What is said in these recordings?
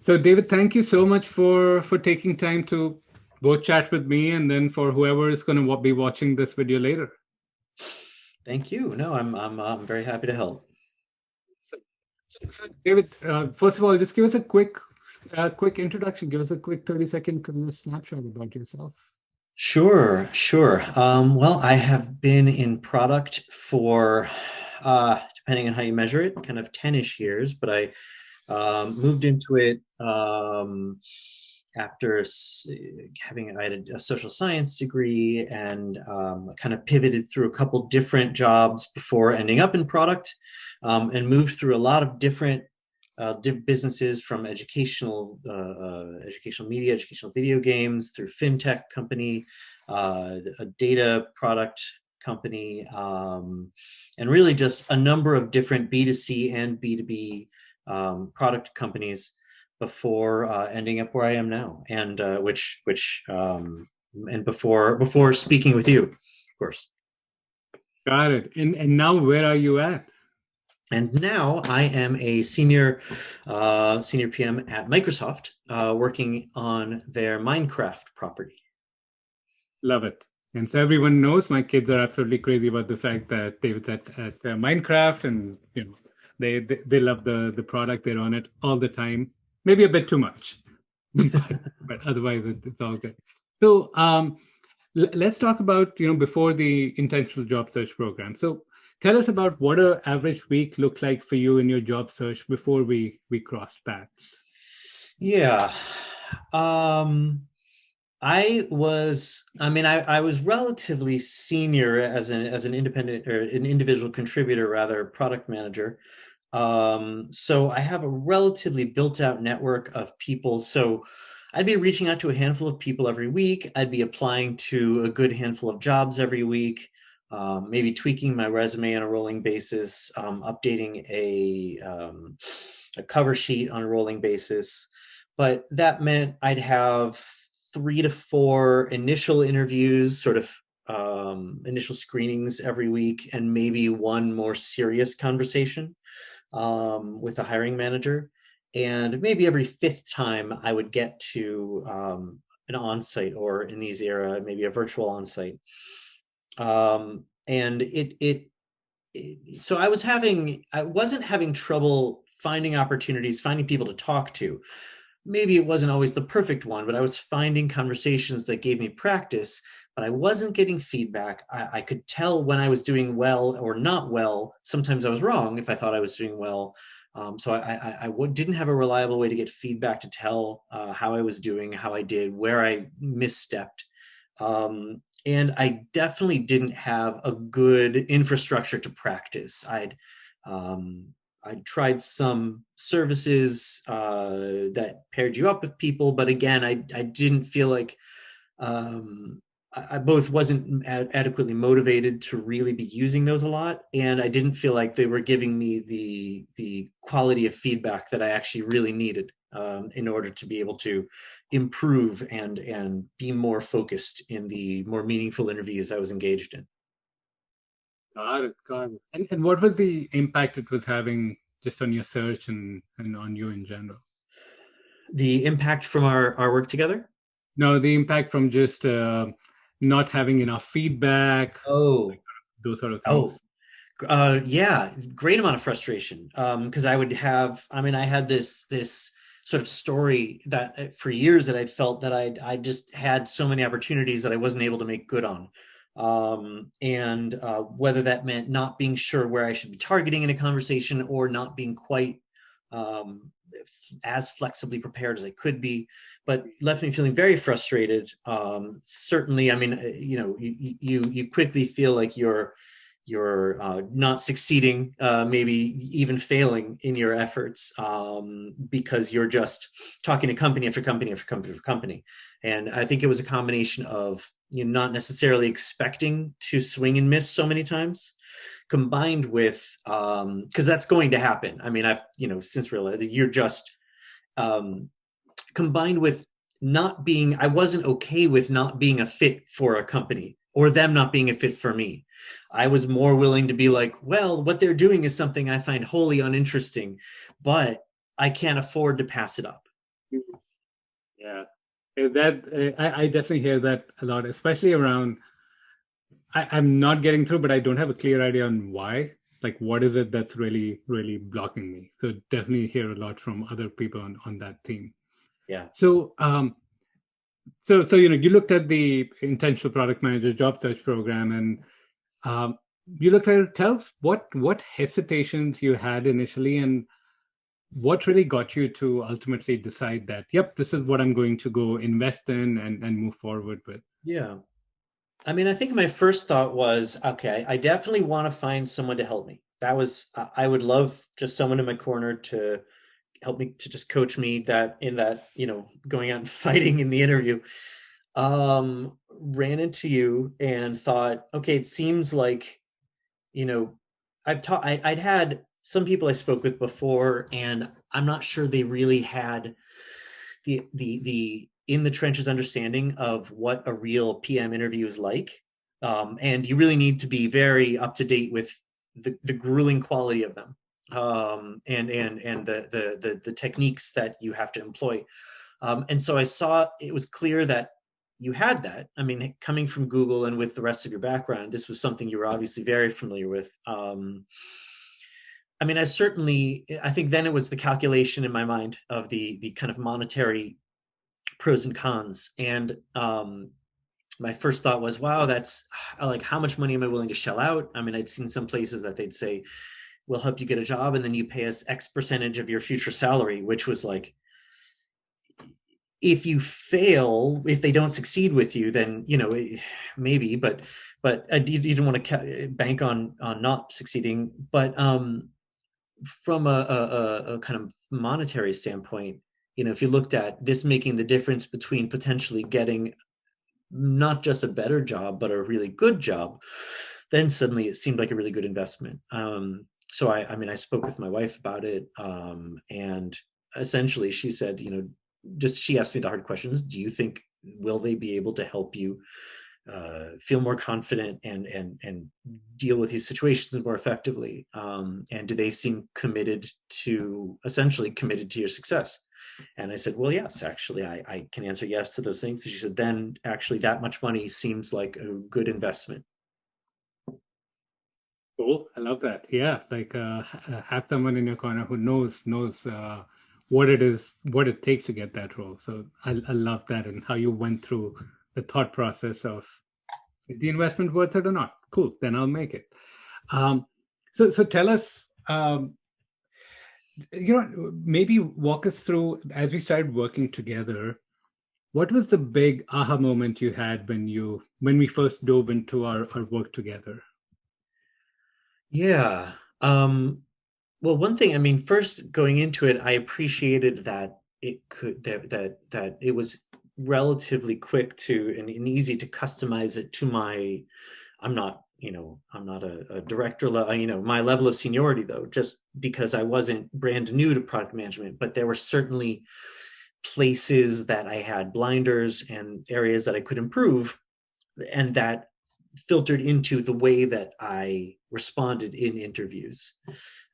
So, David, thank you so much for taking time to both chat with me and then for whoever is going to be watching this video later. Thank you. No, I'm very happy to help. So, so David, first of all, just give us a quick introduction. Give us a quick 30-second career snapshot about yourself. Sure. Well, I have been in product for, depending on how you measure it, kind of 10-ish years, but I moved into it after I had a social science degree and kind of pivoted through a couple different jobs before ending up in product, and moved through a lot of different businesses, from educational media, educational video games, through fintech company, a data product company, and really just a number of different B2C and B2B product companies before ending up where I am now, and and before speaking with you, of course. Got it. And now where are you at? And now I am a senior PM at Microsoft, working on their Minecraft property. Love it. And so everyone knows my kids are absolutely crazy about the fact that David's at Minecraft, and they love the product. They're on it all the time, maybe a bit too much, but otherwise it's all good. So let's talk about before the intentional job search program. So tell us about what an average week looked like for you in your job search before we crossed paths. Yeah. Um, I was relatively senior as an independent, or an individual contributor, rather, product manager. So I have a relatively built out network of people. So I'd be reaching out to a handful of people every week. I'd be applying to a good handful of jobs every week, maybe tweaking my resume on a rolling basis, updating a cover sheet on a rolling basis. But that meant I'd have 3 to 4 initial interviews, sort of initial screenings every week, and maybe one more serious conversation with a hiring manager. And maybe every fifth time I would get to an on-site, or in these era, maybe a virtual on-site. And so I wasn't having trouble finding opportunities, finding people to talk to. Maybe it wasn't always the perfect one, but I was finding conversations that gave me practice, but I wasn't getting feedback. I could tell when I was doing well or not well. Sometimes I was wrong if I thought I was doing well. So didn't have a reliable way to get feedback to tell how I was doing, how I did, where I misstepped. And I definitely didn't have a good infrastructure to practice. I'd tried some services that paired you up with people, but again, I didn't feel like I both wasn't adequately motivated to really be using those a lot, and I didn't feel like they were giving me the quality of feedback that I actually really needed in order to be able to improve and be more focused in the more meaningful interviews I was engaged in. Got it, got it. And what was the impact it was having just on your search and on you in general? The impact from our work together. No, the impact from just not having enough feedback, Oh, those sort of oh, things. yeah, great amount of frustration. Because I had this sort of story that for years that I'd felt that I just had so many opportunities that I wasn't able to make good on. And whether that meant not being sure where I should be targeting in a conversation, or not being quite as flexibly prepared as I could be, but left me feeling very frustrated. Certainly, I mean, you quickly feel like you're not succeeding, maybe even failing in your efforts, because you're just talking to company after company after company after company. And I think it was a combination of not necessarily expecting to swing and miss so many times, combined with because that's going to happen. I mean, I've since realized that you're just combined with not being, I wasn't okay with not being a fit for a company, or them not being a fit for me. I was more willing to be like, well, what they're doing is something I find wholly uninteresting, but I can't afford to pass it up. Yeah. I definitely hear that a lot, especially around. I'm not getting through, but I don't have a clear idea on why. Like, what is it that's really, really blocking me? So definitely hear a lot from other people on that theme. Yeah. So, so you looked at the intentional product manager job search program, and um, you looked at it. Tell us what hesitations you had initially, and what really got you to ultimately decide that, yep, this is what I'm going to go invest in and move forward with. Yeah. I mean, I think my first thought was, okay, I definitely want to find someone to help me. That was, I would love just someone in my corner to help me, to just coach me that in that, going out and fighting in the interview. Ran into you and thought, okay, it seems like, you know, I'd had some people I spoke with before, and I'm not sure they really had the in the trenches understanding of what a real PM interview is like. And you really need to be very up to date with the grueling quality of them, and the techniques that you have to employ. And so I saw it was clear that you had that. I mean, coming from Google and with the rest of your background, this was something you were obviously very familiar with. I mean, I think then it was the calculation in my mind of the kind of monetary pros and cons. And my first thought was, wow, that's like, how much money am I willing to shell out? I mean, I'd seen some places that they'd say, we'll help you get a job and then you pay us X percentage of your future salary, which was like, if you fail, if they don't succeed with you, then maybe, but you didn't want to bank on not succeeding. But from a kind of monetary standpoint, if you looked at this making the difference between potentially getting not just a better job, but a really good job, then suddenly it seemed like a really good investment. So I mean, I spoke with my wife about it, and essentially she said, she asked me the hard questions. Do you think, will they be able to help you feel more confident and deal with these situations more effectively? And do they seem essentially committed to your success? And I said, well, yes, actually, I can answer yes to those things. And she said, then actually that much money seems like a good investment. Cool. I love that. Yeah, like have someone in your corner who knows what it is, what it takes to get that role. So I love that, and how you went through the thought process of, is the investment worth it or not? Cool, then I'll make it. Um, so tell us, maybe walk us through, as we started working together. What was the big aha moment you had when we first dove into our work together? Yeah. Well, one thing, I mean, first going into it, I appreciated that that it was relatively quick and easy to customize it to my. I'm not a director, my level of seniority though, just because I wasn't brand new to product management, but there were certainly places that I had blinders and areas that I could improve, and that filtered into the way that I responded in interviews,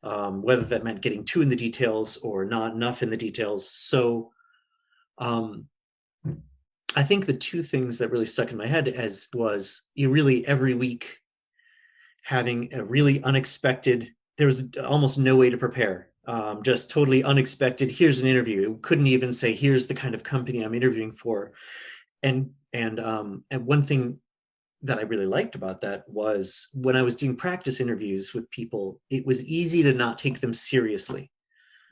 whether that meant getting too in the details or not enough in the details. So um, I think the two things that really stuck in my head as was, you really every week having a really unexpected, there was almost no way to prepare. Just totally unexpected. Here's an interview. It couldn't even say, here's the kind of company I'm interviewing for. And one thing that I really liked about that was, when I was doing practice interviews with people, it was easy to not take them seriously,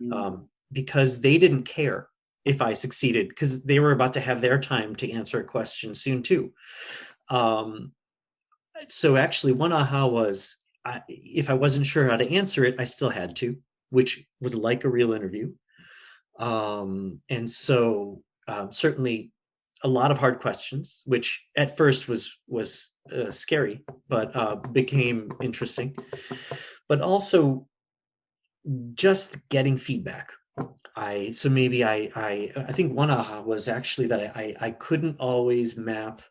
Mm. because they didn't care if I succeeded, because they were about to have their time to answer a question soon too. Um, so actually, one aha was, if I wasn't sure how to answer it, I still had to, which was like a real interview. And so certainly a lot of hard questions, which at first was scary, but became interesting. But also just getting feedback. I think one aha was actually that I couldn't always map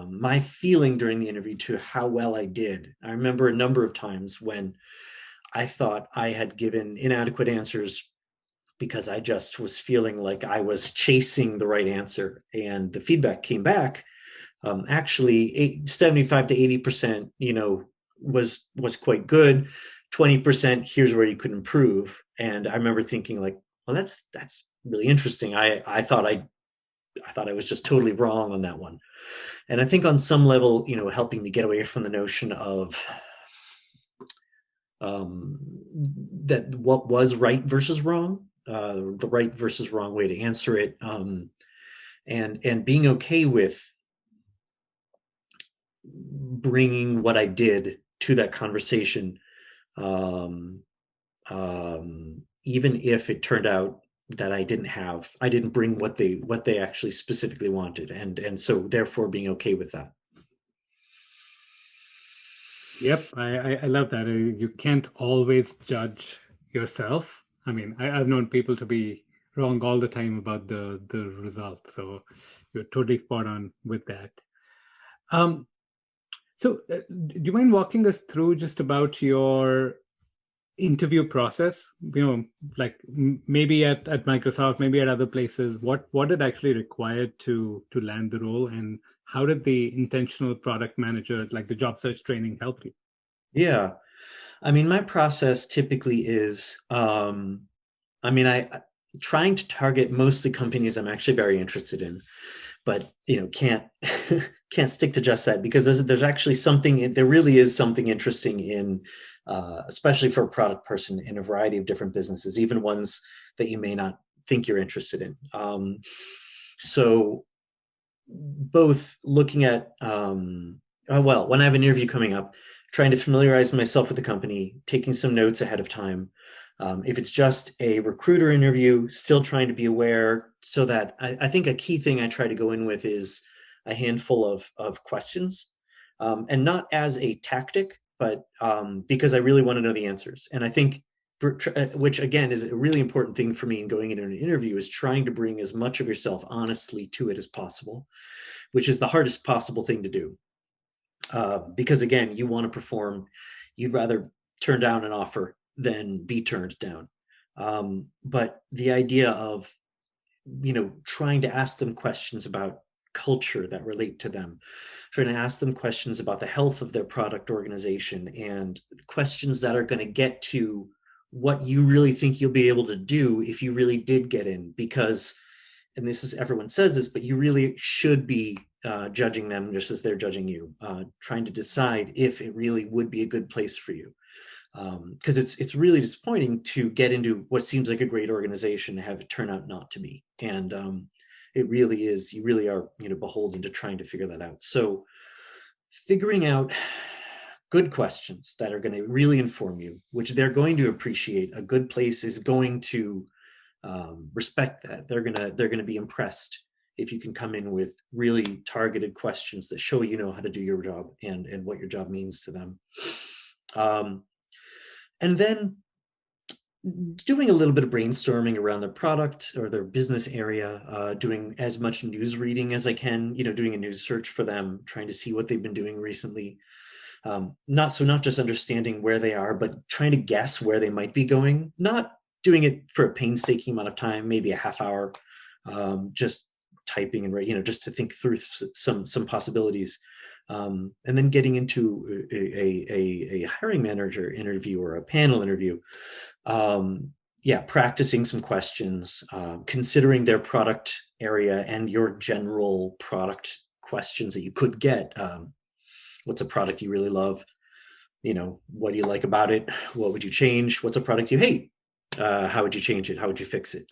my feeling during the interview to how well I did. I remember a number of times when I thought I had given inadequate answers, because I just was feeling like I was chasing the right answer. And the feedback came back, actually 75 to 80%, was quite good. 20%, here's where you could improve. And I remember thinking like, well, that's really interesting. I thought I was just totally wrong on that one. And I think on some level, helping me get away from the notion of um, that what was right versus wrong, the right versus wrong way to answer it, and being okay with bringing what I did to that conversation, um, even if it turned out that I didn't bring what they actually specifically wanted, and so therefore being okay with that. Yep, I love that. You can't always judge yourself. I mean, I've known people to be wrong all the time about the result. So you're totally spot on with that. Um, so do you mind walking us through just about your interview process? Like maybe at Microsoft, maybe at other places, what it actually required to land the role, and how did the intentional product manager, like the job search training, help you? Yeah. I mean, my process typically is, I trying to target mostly companies I'm actually very interested in, but can't can't stick to just that, because there's actually there really is something interesting in, especially for a product person, in a variety of different businesses, even ones that you may not think you're interested in. So both looking at, well, when I have an interview coming up, trying to familiarize myself with the company, taking some notes ahead of time. If it's just a recruiter interview, still trying to be aware, so that I think a key thing I try to go in with is a handful of questions, and not as a tactic, but because I really want to know the answers. And I think, which again is a really important thing for me in going into an interview, is trying to bring as much of yourself honestly to it as possible, which is the hardest possible thing to do. Because again, you want to perform. You'd rather turn down an offer than be turned down. But the idea of, trying to ask them questions about culture that relate to them, trying to ask them questions about the health of their product organization, and questions that are going to get to what you really think you'll be able to do if you really did get in. Because, and this is, everyone says this, but you really should be judging them just as they're judging you, trying to decide if it really would be a good place for you. Because it's really disappointing to get into what seems like a great organization and have it turn out not to be. And it really is, you really are, beholden to trying to figure that out. So figuring out good questions that are going to really inform you, which they're going to appreciate. A good place is going to respect that. They're gonna be impressed if you can come in with really targeted questions that show how to do your job, and what your job means to them. And then doing a little bit of brainstorming around their product or their business area, doing as much news reading as I can, doing a news search for them, trying to see what they've been doing recently. Not just understanding where they are, but trying to guess where they might be going, not doing it for a painstaking amount of time, maybe a half hour, just typing and just to think through some possibilities. And then getting into a hiring manager interview or a panel interview. Practicing some questions, considering their product area and your general product questions that you could get. What's a product you really love? What do you like about it? What would you change? What's a product you hate? How would you change it? How would you fix it?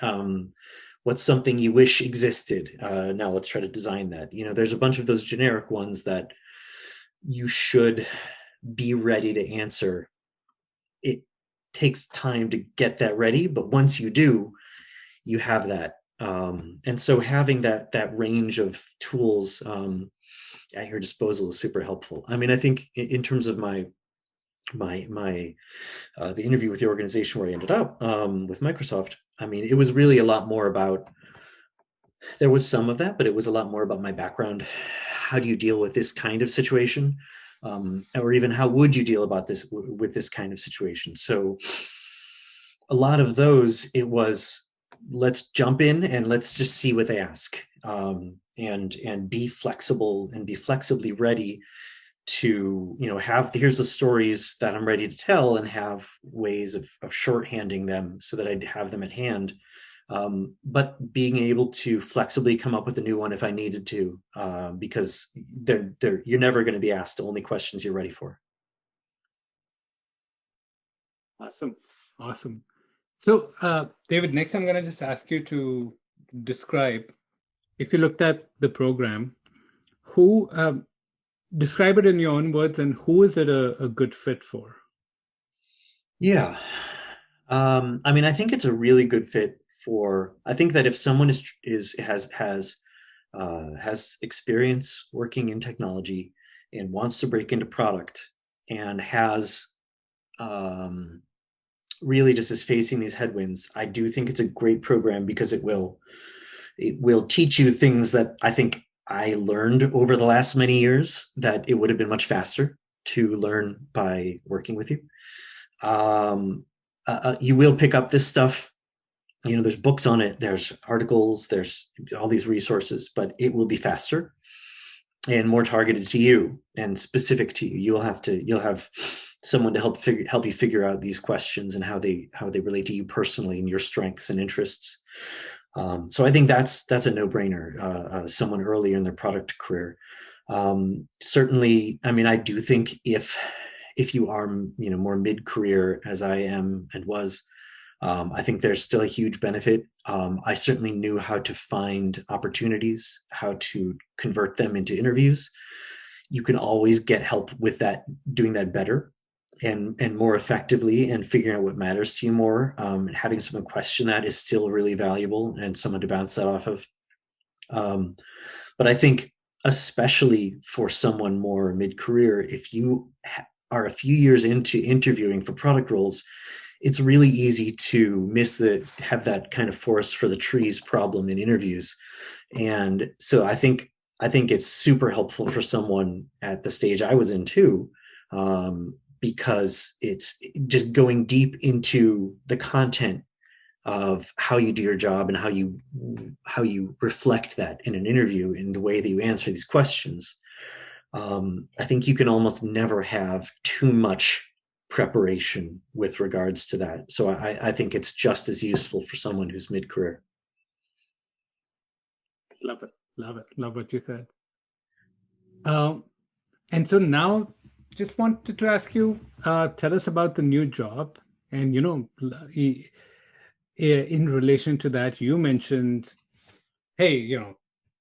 What's something you wish existed? Now let's try to design that. There's a bunch of those generic ones that you should be ready to answer. It takes time to get that ready, but once you do, you have that. And so having that range of tools at your disposal is super helpful. I mean, I think in terms of my the interview with the organization where I ended up with Microsoft, I mean, it was really a lot more about, there was some of that, but it was a lot more about my background. How do you deal with this kind of situation? Or even how would you deal about with this kind of situation? So a lot of those, it was let's jump in and let's just see what they ask, and be flexible and be flexibly ready to, have, here's the stories that I'm ready to tell, and have ways of shorthanding them so that I'd have them at hand. But being able to flexibly come up with a new one if I needed to, because you're never going to be asked the only questions you're ready for. Awesome. Awesome. So, David, next I'm going to just ask you to describe, if you looked at the program, who describe it in your own words, and who is it a good fit for? Yeah. I think it's a really good fit for, I think that if someone has experience working in technology and wants to break into product, and has, really just is facing these headwinds, I do think it's a great program, because it will teach you things that I think I learned over the last many years, that it would have been much faster to learn by working with you. You will pick up this stuff. There's books on it, there's articles, there's all these resources, but it will be faster and more targeted to you and specific to you. You'll have someone to help you figure out these questions and how they relate to you personally and your strengths and interests. So I think that's a no-brainer. Someone earlier in their product career. Certainly, I do think if you are, more mid-career, as I am and was, I think there's still a huge benefit. I certainly knew how to find opportunities, how to convert them into interviews. You can always get help with that, doing that better and more effectively, and figuring out what matters to you more. Having someone question that is still really valuable, and someone to bounce that off of. But I think, especially for someone more mid-career, if you are a few years into interviewing for product roles, it's really easy to have that kind of forest for the trees problem in interviews. And so I think it's super helpful for someone at the stage I was in too, because it's just going deep into the content of how you do your job, and how you reflect that in an interview, in the way that you answer these questions. I think you can almost never have too much preparation with regards to that. So I think it's just as useful for someone who's mid-career. Love it. Love it. Love what you said. And so now, just wanted to ask you, tell us about the new job. And, in relation to that, you mentioned, hey,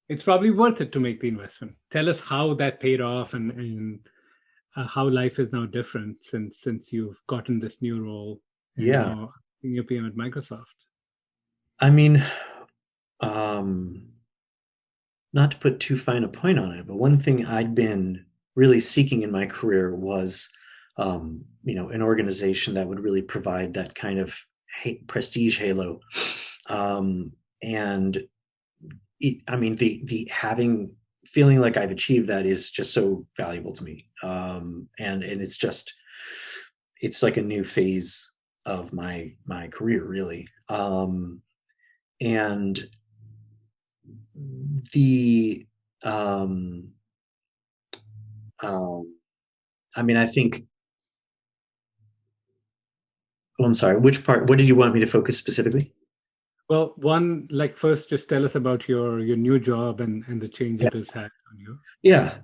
it's probably worth it to make the investment. Tell us how that paid off, and how life is now different since you've gotten this new role. And Yeah. now senior PM at Microsoft. Not to put too fine a point on it, but one thing I'd been really seeking in my career was, an organization that would really provide that kind of prestige halo. And feeling like I've achieved that is just so valuable to me. And it's like a new phase of my career, really. And the I think, I'm sorry, which part, what did you want me to focus specifically? Well, one, first, just tell us about your new job and the change it has had on you. Yeah.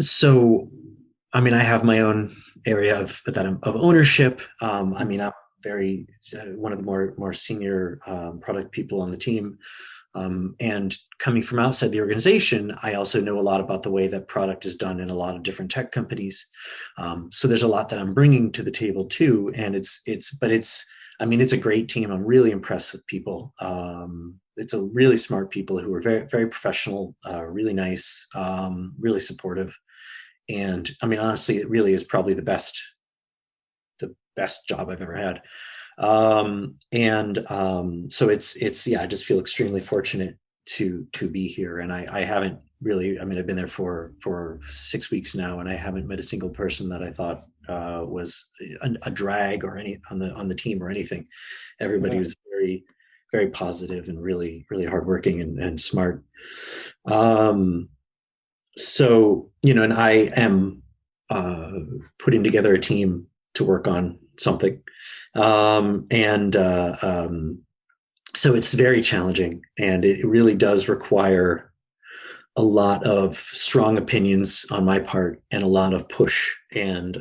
So, I have my own area of ownership. I'm very one of the more senior product people on the team. And coming from outside the organization, I also know a lot about the way that product is done in a lot of different tech companies. So there's a lot that I'm bringing to the table too. And it's a great team. I'm really impressed with people. It's a really smart people who are very, very professional, really nice, really supportive. And honestly, it really is probably the best job I've ever had. So I just feel extremely fortunate to be here. And I haven't really, I've been there for 6 weeks now, and I haven't met a single person that I thought was a drag or any on the team or anything. Everybody was very, very positive and really, really hardworking and smart. Um, so, and I am putting together a team to work on something. And so it's very challenging, and it really does require a lot of strong opinions on my part and a lot of push and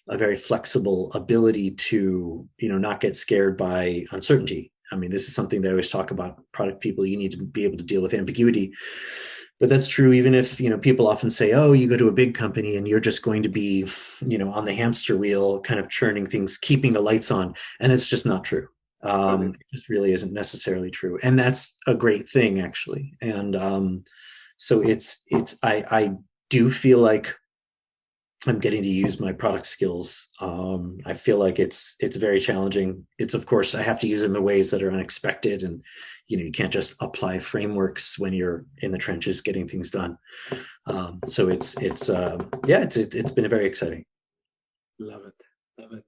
a very flexible ability to not get scared by uncertainty. I mean, this is something that I always talk about product people. You need to be able to deal with ambiguity, but that's true even if people often say, oh, you go to a big company and you're just going to be on the hamster wheel kind of churning things, keeping the lights on, and it's just not true. It just really isn't necessarily true, and that's a great thing actually. And so I do feel like I'm getting to use my product skills. I feel like it's very challenging. It's, of course, I have to use them in ways that are unexpected, and you can't just apply frameworks when you're in the trenches getting things done. So it's been very exciting. Love it, love it.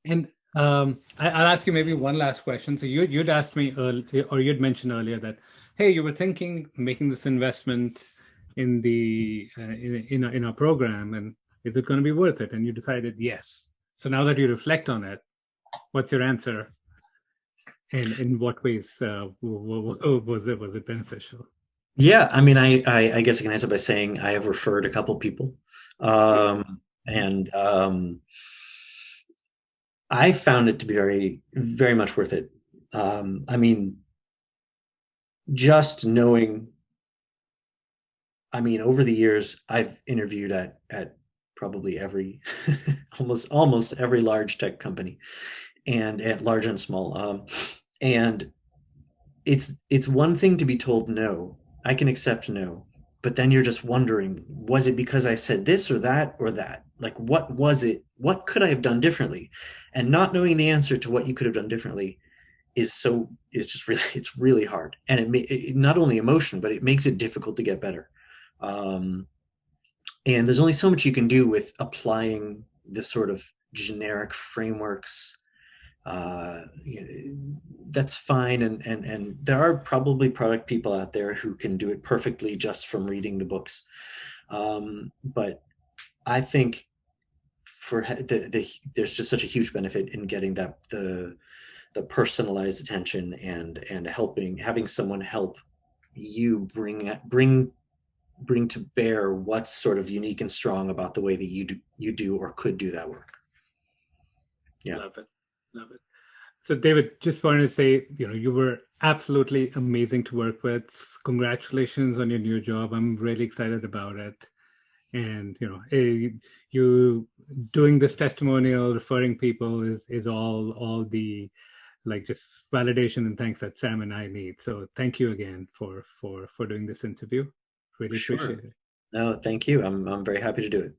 And I'll ask you maybe one last question. So you'd asked me earlier, or you'd mentioned earlier that, hey, you were thinking making this investment in the in our program, and is it going to be worth it? And you decided yes. So now that you reflect on it, what's your answer? And in what ways was it beneficial? Yeah, I mean, I guess I can answer by saying I have referred a couple people, and I found it to be very, very much worth it. I mean, just knowing, I mean, over the years, I've interviewed at probably every, almost every large tech company, and at large and small. And it's one thing to be told no. I can accept no, but then you're just wondering, was it because I said this or that or that? Like, what was it? What could I have done differently? And not knowing the answer to what you could have done differently is just really, it's really hard, and it not only emotion, but it makes it difficult to get better. Um, and there's only so much you can do with applying this sort of generic frameworks. That's fine, and there are probably product people out there who can do it perfectly just from reading the books. But I think there's just such a huge benefit in getting the personalized attention and having someone help you bring to bear what's sort of unique and strong about the way that you do or could do that work. Yeah. Love it, love it. So, David, just wanted to say, you were absolutely amazing to work with. Congratulations on your new job. I'm really excited about it. And, you doing this testimonial, referring people is all the like just validation and thanks that Sam and I need. So thank you again for doing this interview. Really appreciate Sure. it. No, thank you. I'm very happy to do it.